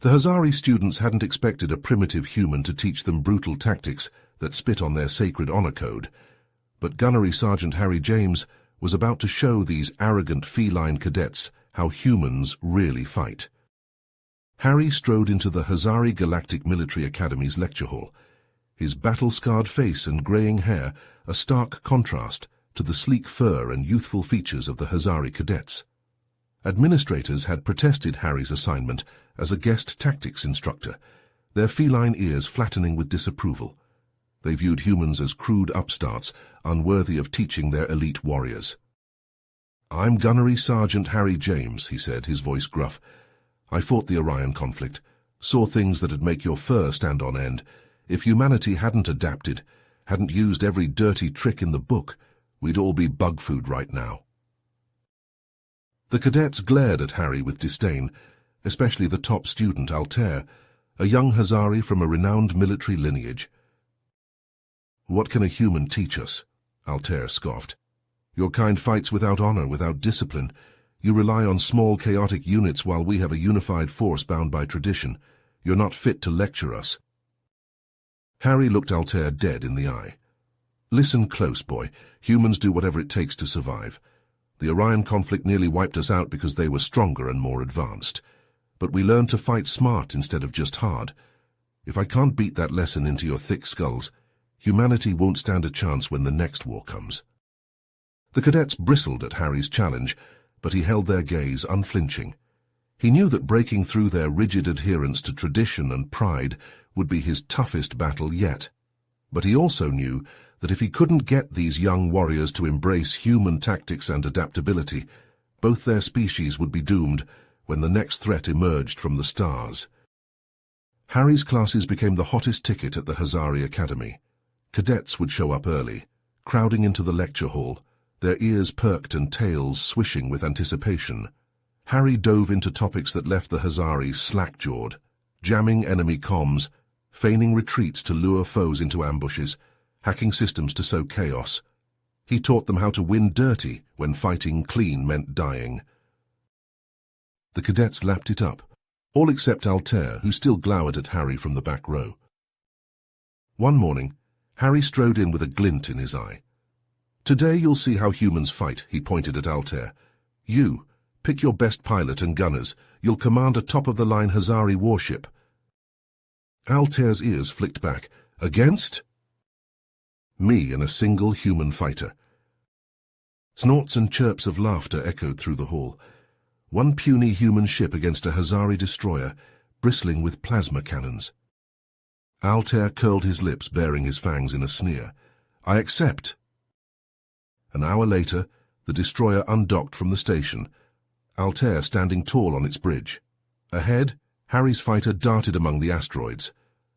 The Hazari students hadn't expected a primitive human to teach them brutal tactics that spit on their sacred honor code, but Gunnery Sergeant Harry James was about to show these arrogant feline cadets how humans really fight. Harry strode into the Hazari Galactic Military Academy's lecture hall, his battle-scarred face and greying hair a stark contrast to the sleek fur and youthful features of the Hazari cadets. Administrators had protested Harry's assignment as a guest tactics instructor, their feline ears flattening with disapproval. They viewed humans as crude upstarts, unworthy of teaching their elite warriors. "I'm Gunnery Sergeant Harry James," he said, his voice gruff. "I fought the Orion conflict, saw things that'd make your fur stand on end. If humanity hadn't adapted, hadn't used every dirty trick in the book, we'd all be bug food right now." The cadets glared at Harry with disdain, especially the top student, Altair, a young Hazari from a renowned military lineage. "What can a human teach us?" Altair scoffed. "Your kind fights without honor, without discipline. You rely on small, chaotic units while we have a unified force bound by tradition. You're not fit to lecture us." Harry looked Altair dead in the eye. "Listen close, boy. Humans do whatever it takes to survive. The Orion conflict nearly wiped us out because they were stronger and more advanced. But we learned to fight smart instead of just hard. If I can't beat that lesson into your thick skulls, humanity won't stand a chance when the next war comes." The cadets bristled at Harry's challenge, but he held their gaze unflinching. He knew that breaking through their rigid adherence to tradition and pride would be his toughest battle yet. But he also knew that if he couldn't get these young warriors to embrace human tactics and adaptability, both their species would be doomed when the next threat emerged from the stars. Harry's classes became the hottest ticket at the Hazari Academy. Cadets would show up early, crowding into the lecture hall, their ears perked and tails swishing with anticipation. Harry dove into topics that left the Hazari slack-jawed, jamming enemy comms, feigning retreats to lure foes into ambushes, hacking systems to sow chaos. He taught them how to win dirty when fighting clean meant dying. The cadets lapped it up, all except Altair, who still glowered at Harry from the back row. One morning, Harry strode in with a glint in his eye. "Today you'll see how humans fight," he pointed at Altair. "You, pick your best pilot and gunners. You'll command a top-of-the-line Hazari warship." Altair's ears flicked back. "Against?" "Me and a single human fighter." Snorts and chirps of laughter echoed through the hall. One puny human ship against a Hazari destroyer, bristling with plasma cannons. Altair curled his lips, baring his fangs in a sneer. "I accept." An hour later, the destroyer undocked from the station, Altair standing tall on its bridge. Ahead, Harry's fighter darted among the asteroids.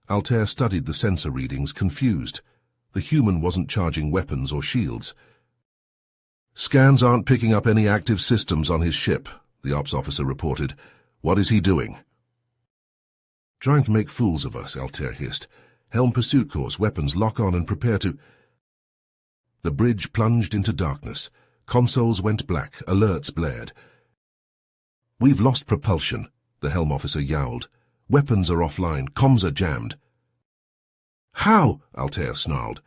Altair studied the sensor readings, confused. The human wasn't charging weapons or shields. "Scans aren't picking up any active systems on his ship," the ops officer reported. "What is he doing?" "Trying to make fools of us," Altair hissed. "Helm pursuit course, weapons lock on and prepare to—" The bridge plunged into darkness. Consoles went black, alerts blared. "We've lost propulsion," the helm officer yowled. "Weapons are offline, comms are jammed." "How?" Altair snarled.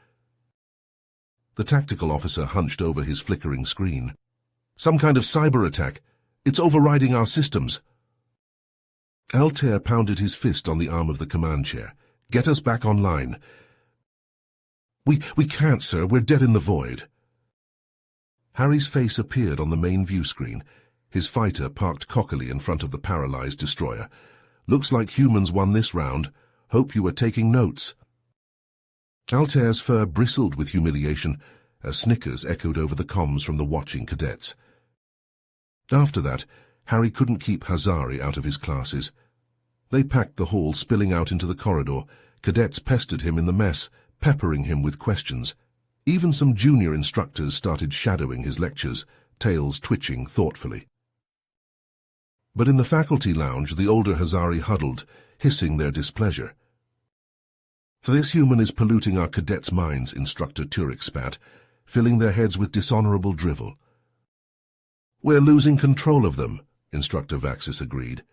The tactical officer hunched over his flickering screen. "Some kind of cyber attack. It's overriding our systems." Altair pounded his fist on the arm of the command chair. "Get us back online." We can't, sir. We're dead in the void." Harry's face appeared on the main view screen, his fighter parked cockily in front of the paralyzed destroyer. "Looks like humans won this round. Hope you were taking notes." Altair's fur bristled with humiliation as snickers echoed over the comms from the watching cadets. After that, Harry couldn't keep Hazari out of his classes. They packed the hall, spilling out into the corridor. Cadets pestered him in the mess, peppering him with questions. Even some junior instructors started shadowing his lectures, tails twitching thoughtfully. But in the faculty lounge, the older Hazari huddled, hissing their displeasure. "This human is polluting our cadets' minds," Instructor Turek spat, filling their heads with dishonorable drivel. "We're losing control of them," Instructor Vaxis agreed.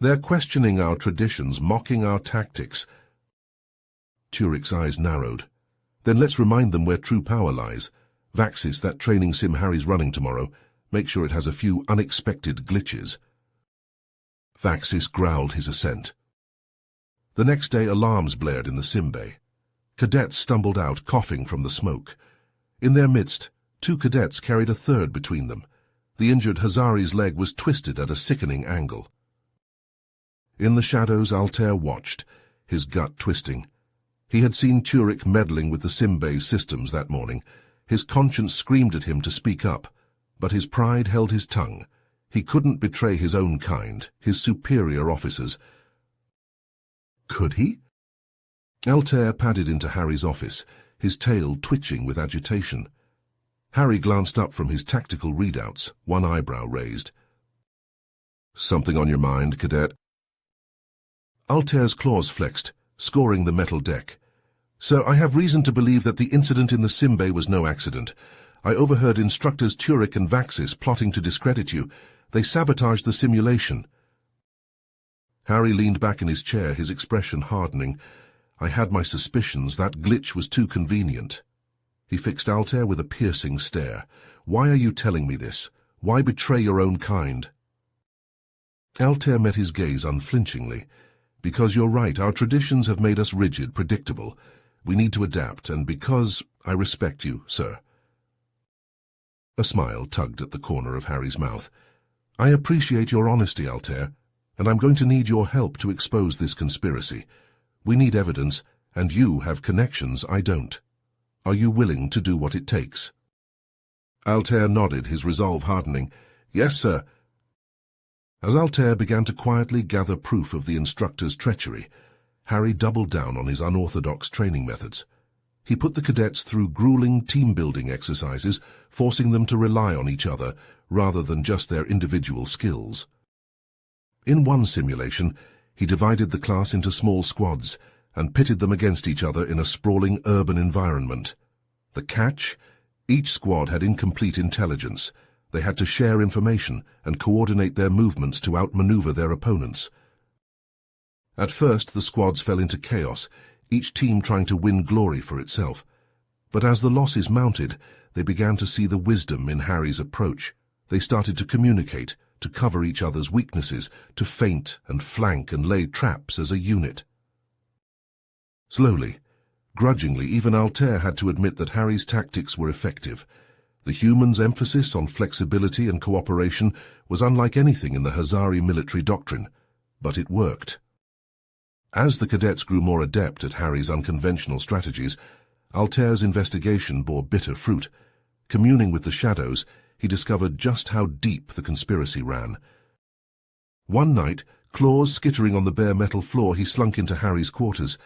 They're questioning our traditions, mocking our tactics. Turek's eyes narrowed. Then let's remind them where true power lies. Vaxis, that training sim Harry's running tomorrow, make sure it has a few unexpected glitches. Vaxis growled his assent. The next day alarms blared in the sim bay. Cadets stumbled out, coughing from the smoke. In their midst, 2 cadets carried a third between them. The injured Hazari's leg was twisted at a sickening angle. In the shadows, Altair watched, his gut twisting. He had seen Turek meddling with the sim bay's systems that morning. His conscience screamed at him to speak up, but his pride held his tongue. He couldn't betray his own kind, his superior officers. Could he? Altair padded into Harry's office, his tail twitching with agitation. Harry glanced up from his tactical readouts, one eyebrow raised. "Something on your mind, cadet?" Altair's claws flexed, scoring the metal deck. "Sir, I have reason to believe that the incident in the sim bay was no accident. I overheard instructors Turek and Vaxis plotting to discredit you. They sabotaged the simulation." Harry leaned back in his chair, his expression hardening. "I had my suspicions. That glitch was too convenient." He fixed Altair with a piercing stare. "Why are you telling me this? Why betray your own kind?" Altair met his gaze unflinchingly. "Because you're right, our traditions have made us rigid, predictable. We need to adapt, and because I respect you, sir." A smile tugged at the corner of Harry's mouth. "I appreciate your honesty, Altair, and I'm going to need your help to expose this conspiracy. We need evidence, and you have connections I don't. Are you willing to do what it takes?" Altair nodded, his resolve hardening. "Yes, sir." As Altair began to quietly gather proof of the instructor's treachery, Harry doubled down on his unorthodox training methods. He put the cadets through grueling team-building exercises, forcing them to rely on each other rather than just their individual skills. In one simulation, he divided the class into small squads and pitted them against each other in a sprawling urban environment. The catch? Each squad had incomplete intelligence. They had to share information and coordinate their movements to outmaneuver their opponents. At first, the squads fell into chaos, each team trying to win glory for itself. But as the losses mounted, they began to see the wisdom in Harry's approach. They started to communicate, to cover each other's weaknesses, to feint and flank and lay traps as a unit. Slowly, grudgingly, even Altair had to admit that Harry's tactics were effective. The humans' emphasis on flexibility and cooperation was unlike anything in the Hazari military doctrine, but it worked. As the cadets grew more adept at Harry's unconventional strategies, Altair's investigation bore bitter fruit. Communing with the shadows, he discovered just how deep the conspiracy ran. One night, claws skittering on the bare metal floor, he slunk into Harry's quarters.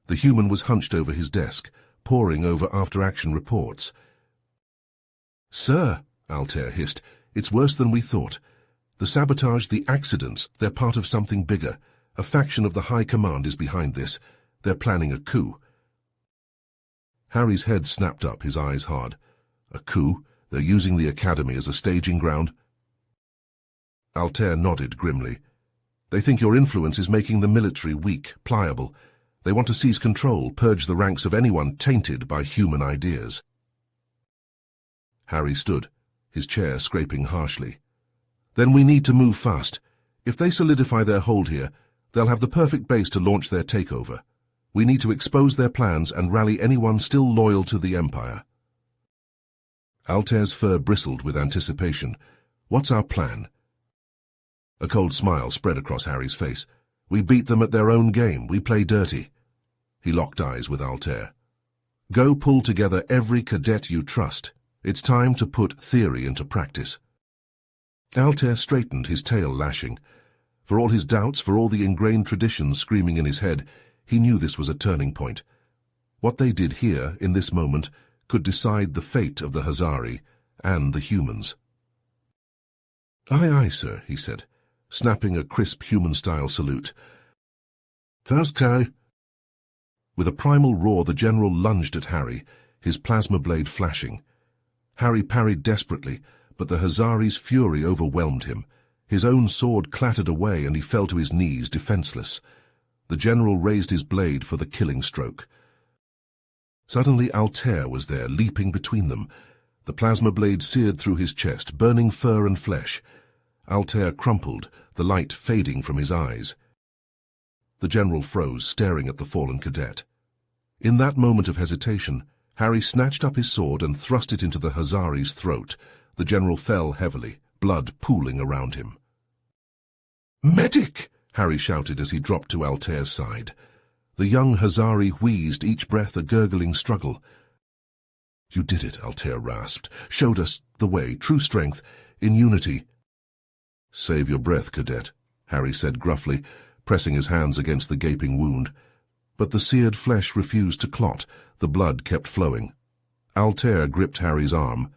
The human was hunched over his desk, poring over after-action reports. "Sir," Altair hissed, "it's worse than we thought. The sabotage, the accidents, they're part of something bigger. A faction of the High Command is behind this. They're planning a coup." Harry's head snapped up, his eyes hard. "A coup? They're using the Academy as a staging ground?" Altair nodded grimly. "They think your influence is making the military weak, pliable. They want to seize control, purge the ranks of anyone tainted by human ideas." Harry stood, his chair scraping harshly. "Then we need to move fast. If they solidify their hold here, they'll have the perfect base to launch their takeover. We need to expose their plans and rally anyone still loyal to the Empire." Altair's fur bristled with anticipation. "What's our plan?" A cold smile spread across Harry's face. "We beat them at their own game. We play dirty." He locked eyes with Altair. "Go pull together every cadet you trust. It's time to put theory into practice." Altair straightened, his tail lashing. For all his doubts, for all the ingrained traditions screaming in his head, he knew this was a turning point. What they did here, in this moment, could decide the fate of the Hazari and the humans. "Aye, aye, sir," he said, snapping a crisp human-style salute. "First go." With a primal roar, the general lunged at Harry, his plasma blade flashing. Harry parried desperately, but the Hazari's fury overwhelmed him. His own sword clattered away and he fell to his knees, defenseless. The general raised his blade for the killing stroke. Suddenly Altair was there, leaping between them. The plasma blade seared through his chest, burning fur and flesh. Altair crumpled, the light fading from his eyes. The general froze, staring at the fallen cadet. In that moment of hesitation, Harry snatched up his sword and thrust it into the Hazari's throat. The general fell heavily, blood pooling around him. "Medic!" Harry shouted as he dropped to Altair's side. The young Hazari wheezed, each breath a gurgling struggle. "You did it," Altair rasped. "Showed us the way, true strength, in unity." "Save your breath, cadet," Harry said gruffly, pressing his hands against the gaping wound. But the seared flesh refused to clot. The blood kept flowing. Altair gripped Harry's arm.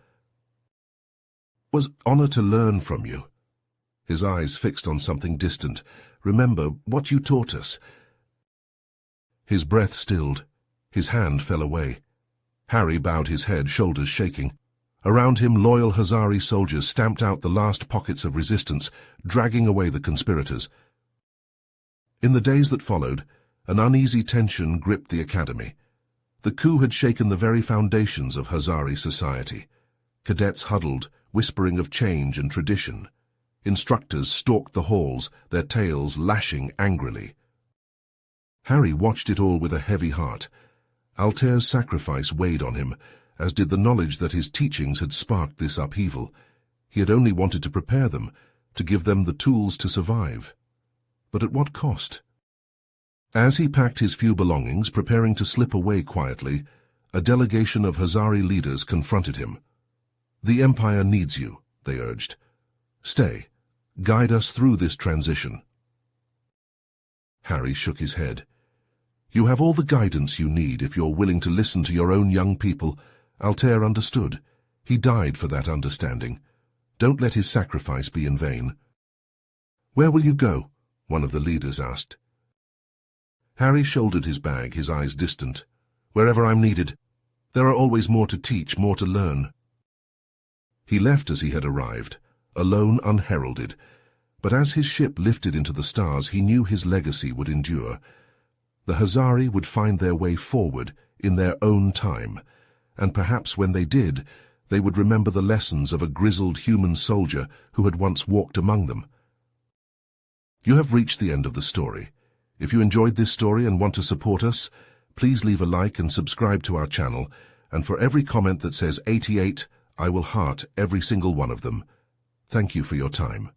"Was honor to learn from you." His eyes fixed on something distant. "Remember what you taught us." His breath stilled. His hand fell away. Harry bowed his head, shoulders shaking. Around him, loyal Hazari soldiers stamped out the last pockets of resistance, dragging away the conspirators. In the days that followed, an uneasy tension gripped the academy. The coup had shaken the very foundations of Hazari society. Cadets huddled, whispering of change and tradition. Instructors stalked the halls, their tails lashing angrily. Harry watched it all with a heavy heart. Altair's sacrifice weighed on him, as did the knowledge that his teachings had sparked this upheaval. He had only wanted to prepare them, to give them the tools to survive. But at what cost? As he packed his few belongings, preparing to slip away quietly, a delegation of Hazari leaders confronted him. "The Empire needs you," they urged. "Stay. Guide us through this transition." Harry shook his head. "You have all the guidance you need if you're willing to listen to your own young people." Altair understood. He died for that understanding. Don't let his sacrifice be in vain. "Where will you go?" one of the leaders asked. Harry shouldered his bag, his eyes distant. "Wherever I'm needed. There are always more to teach, more to learn." He left as he had arrived, alone, unheralded. But as his ship lifted into the stars, he knew his legacy would endure. The Hazari would find their way forward in their own time, and perhaps when they did, they would remember the lessons of a grizzled human soldier who had once walked among them. You have reached the end of the story. If you enjoyed this story and want to support us, please leave a like and subscribe to our channel, and for every comment that says 88, I will heart every single one of them. Thank you for your time.